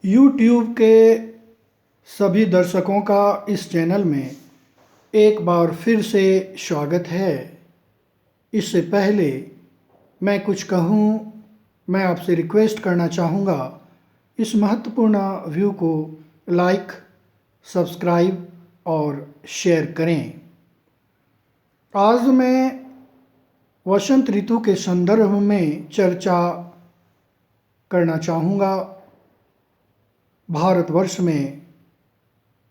YouTube के सभी दर्शकों का इस चैनल में एक बार फिर से स्वागत है। इससे पहले मैं कुछ कहूँ, मैं आपसे रिक्वेस्ट करना चाहूँगा, इस महत्वपूर्ण व्यू को लाइक, सब्सक्राइब और शेयर करें। आज मैं वसंत ऋतु के संदर्भ में चर्चा करना चाहूँगा। भारतवर्ष में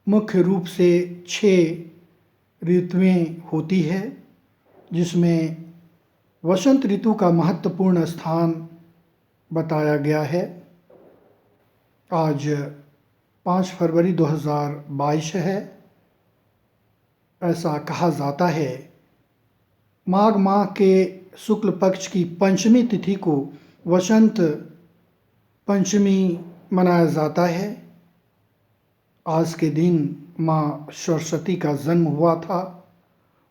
मुख्य रूप से 6 ऋतुएं होती है, जिसमें वसंत ऋतु का महत्वपूर्ण स्थान बताया गया है। आज 5 फरवरी 2022 है। ऐसा कहा जाता है, माघ माह के शुक्ल पक्ष की पंचमी तिथि को वसंत पंचमी मनाया जाता है। आज के दिन माँ सरस्वती का जन्म हुआ था।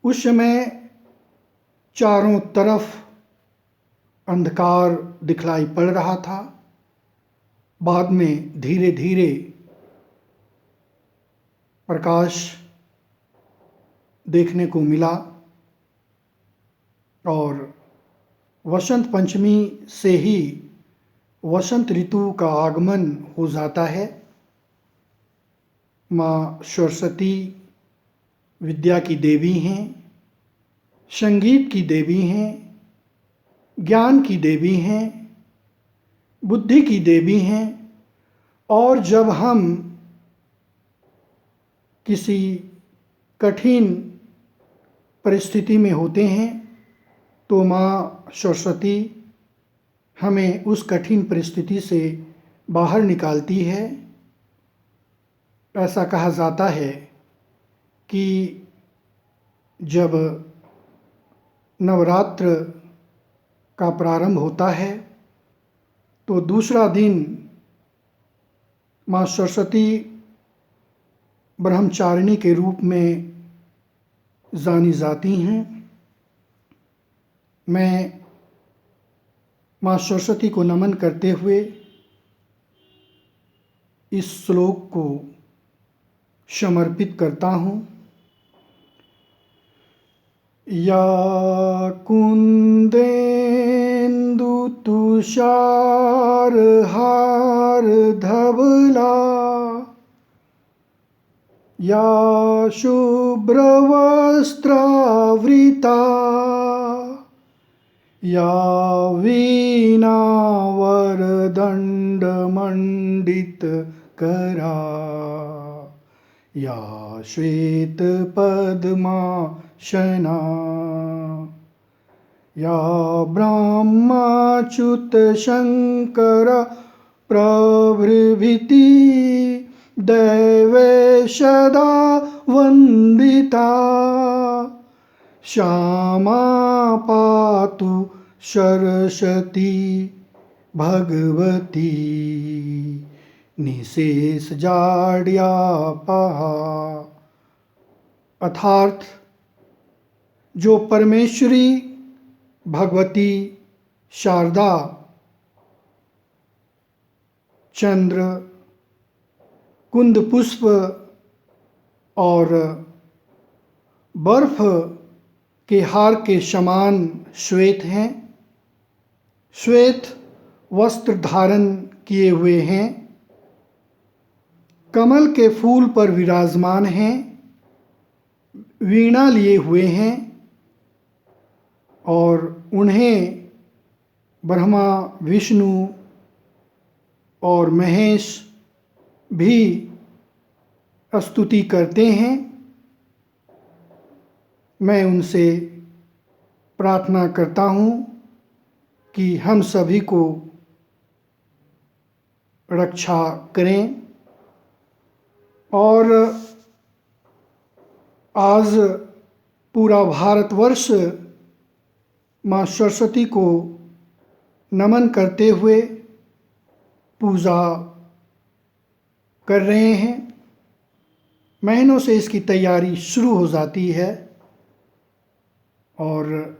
उस समय चारों तरफ अंधकार दिखलाई पड़ रहा था। बाद में धीरे धीरे प्रकाश देखने को मिला और वसंत पंचमी से ही वसंत ऋतु का आगमन हो जाता है। माँ सरस्वती विद्या की देवी हैं, संगीत की देवी हैं, ज्ञान की देवी हैं, बुद्धि की देवी हैं। और जब हम किसी कठिन परिस्थिति में होते हैं तो माँ सरस्वती हमें उस कठिन परिस्थिति से बाहर निकालती है। ऐसा कहा जाता है कि जब नवरात्र का प्रारंभ होता है तो दूसरा दिन माँ सरस्वती ब्रह्मचारिणी के रूप में जानी जाती हैं। मैं माँ सरस्वती को नमन करते हुए इस श्लोक को समर्पित करता हूँ। या कुंदेन्दु तुषार हार धवला, या शुभ्रवस्त्रावृता, या वीणा वरदण्डमण्डितकरा, या श्वेतपद्मासना, या ब्रह्माच्युतशङ्कर प्रभृति दैवे सदा वन्दिता, श्यामा पातु सरस्वती भगवती निशेष जाड्यापहा। अर्थात जो परमेश्वरी भगवती शारदा चंद्र कुंद पुष्प और बर्फ के हार के समान श्वेत हैं, श्वेत वस्त्र धारण किए हुए हैं, कमल के फूल पर विराजमान हैं, वीणा लिए हुए हैं और उन्हें ब्रह्मा, विष्णु और महेश भी स्तुति करते हैं। मैं उनसे प्रार्थना करता हूँ कि हम सभी को रक्षा करें। और आज पूरा भारतवर्ष माँ सरस्वती को नमन करते हुए पूजा कर रहे हैं। महीनों से इसकी तैयारी शुरू हो जाती है और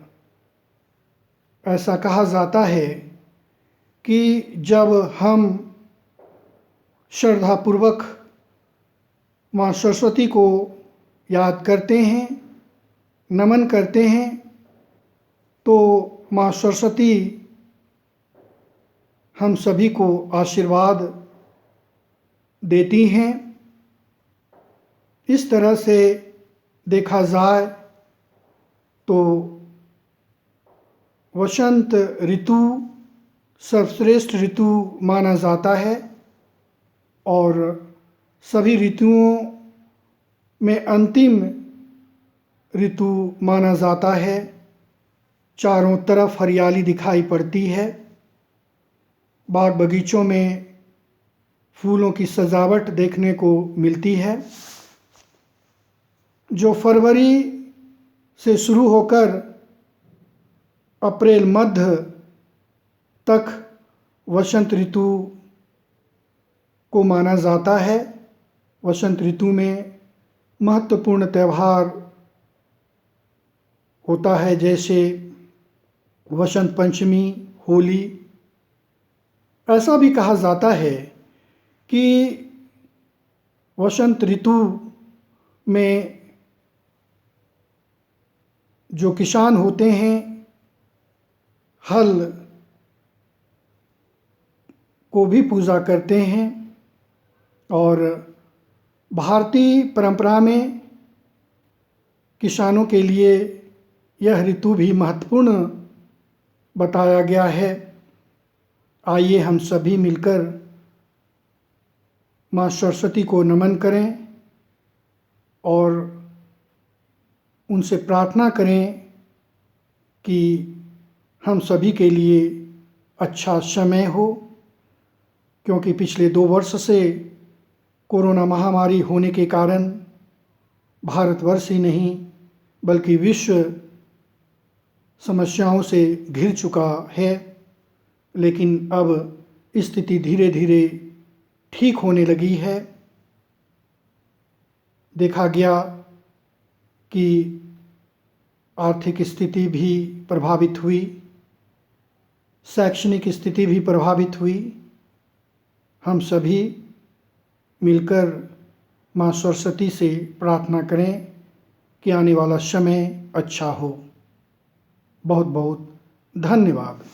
ऐसा कहा जाता है कि जब हम श्रद्धापूर्वक माँ सरस्वती को याद करते हैं, नमन करते हैं, तो माँ सरस्वती हम सभी को आशीर्वाद देती हैं। इस तरह से देखा जाए तो वसंत ऋतु सर्वश्रेष्ठ ऋतु माना जाता है और सभी ऋतुओं में अंतिम ऋतु माना जाता है। चारों तरफ हरियाली दिखाई पड़ती है, बाग बगीचों में फूलों की सजावट देखने को मिलती है। जो फरवरी से शुरू होकर अप्रैल मध्य तक वसंत ऋतु को माना जाता है। वसंत ऋतु में महत्वपूर्ण त्यौहार होता है, जैसे वसंत पंचमी, होली। ऐसा भी कहा जाता है कि वसंत ऋतु में जो किसान होते हैं हल को भी पूजा करते हैं और भारतीय परंपरा में किसानों के लिए यह ऋतु भी महत्वपूर्ण बताया गया है। आइए हम सभी मिलकर माँ सरस्वती को नमन करें और उनसे प्रार्थना करें कि हम सभी के लिए अच्छा समय हो, क्योंकि पिछले 2 वर्ष से कोरोना महामारी होने के कारण भारतवर्ष ही नहीं बल्कि विश्व समस्याओं से घिर चुका है। लेकिन अब स्थिति धीरे धीरे ठीक होने लगी है। देखा गया कि आर्थिक स्थिति भी प्रभावित हुई, शैक्षणिक स्थिति भी प्रभावित हुई। हम सभी मिलकर माँ सरस्वती से प्रार्थना करें कि आने वाला समय अच्छा हो। बहुत बहुत धन्यवाद।